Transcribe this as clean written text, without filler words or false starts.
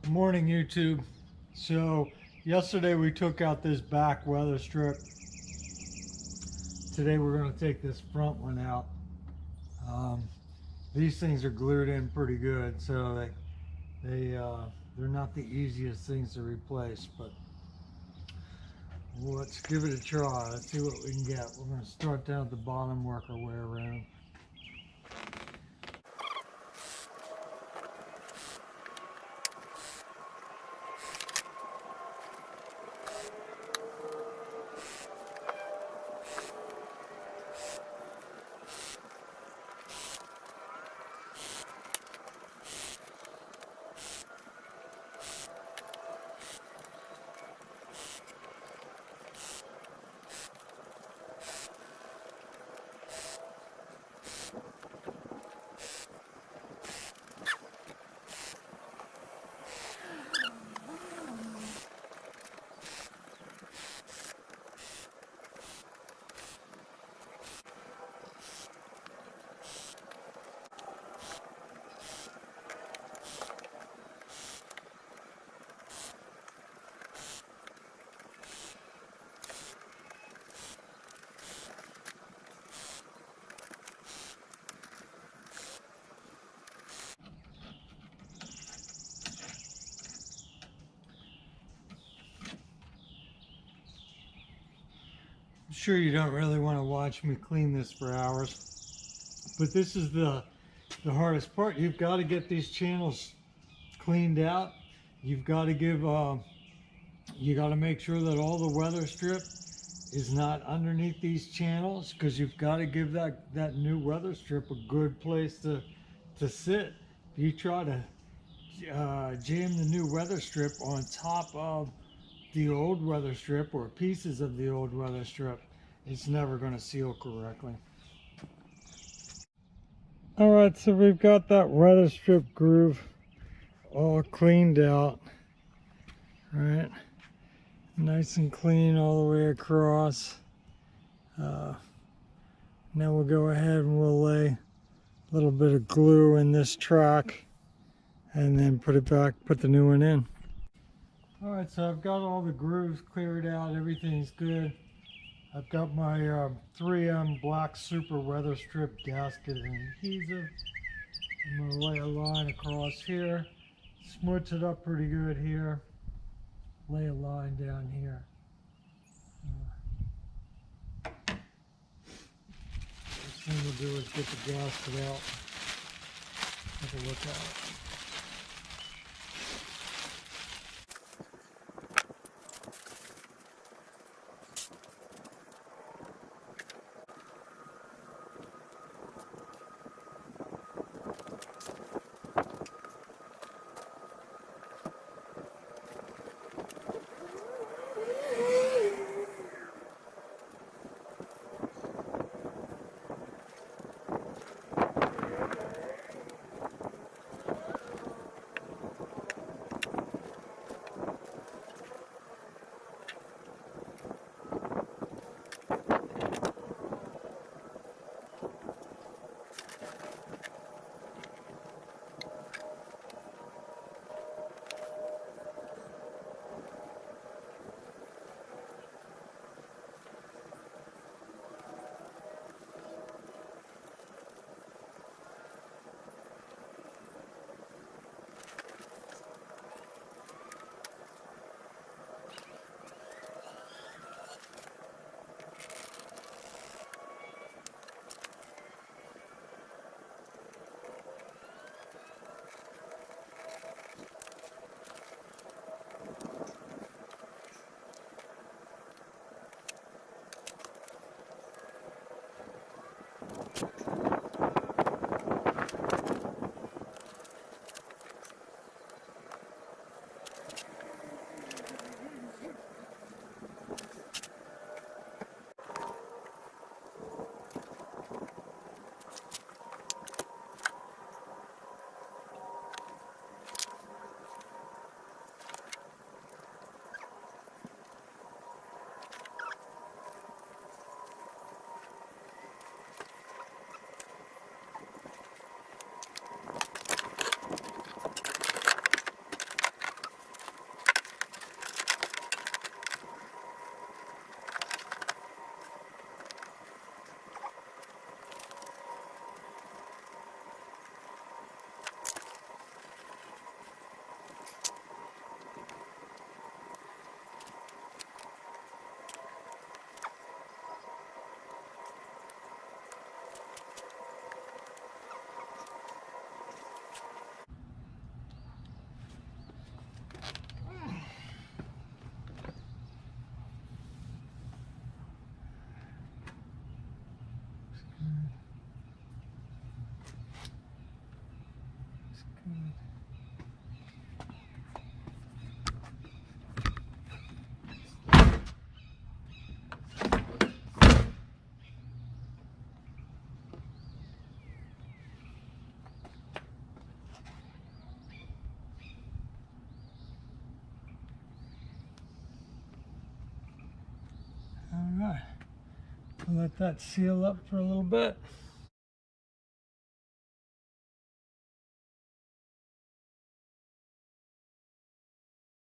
Good morning, YouTube. So yesterday we took out this back weather strip. Today we're going to take this front one out. These things are glued in pretty good, so they're not the easiest things to replace, but let's give it a try. Let's see what we can get. We're going to start down at the bottom, work our way around. I'm sure you don't really want to watch me clean this for hours, but this is the hardest part. You've got to get these channels cleaned out. You've got to you got to make sure that all the weather strip is not underneath these channels, because you've got to give that new weather strip a good place to sit. If you try to jam the new weather strip on top of the old weather strip or pieces of the old weather strip, it's never going to seal correctly. All right, so we've got that weather strip groove all cleaned out. All right, nice and clean all the way across. Now we'll go ahead and we'll lay a little bit of glue in this track and then put it back, put the new one in. All right, so I've got all the grooves cleared out, everything's good. I've got my 3M black super weather strip gasket and adhesive. I'm going to lay a line across here, smooch it up pretty good here, lay a line down here. First thing we'll do is get the gasket out, take a look at it. All right, we'll let that seal up for a little bit.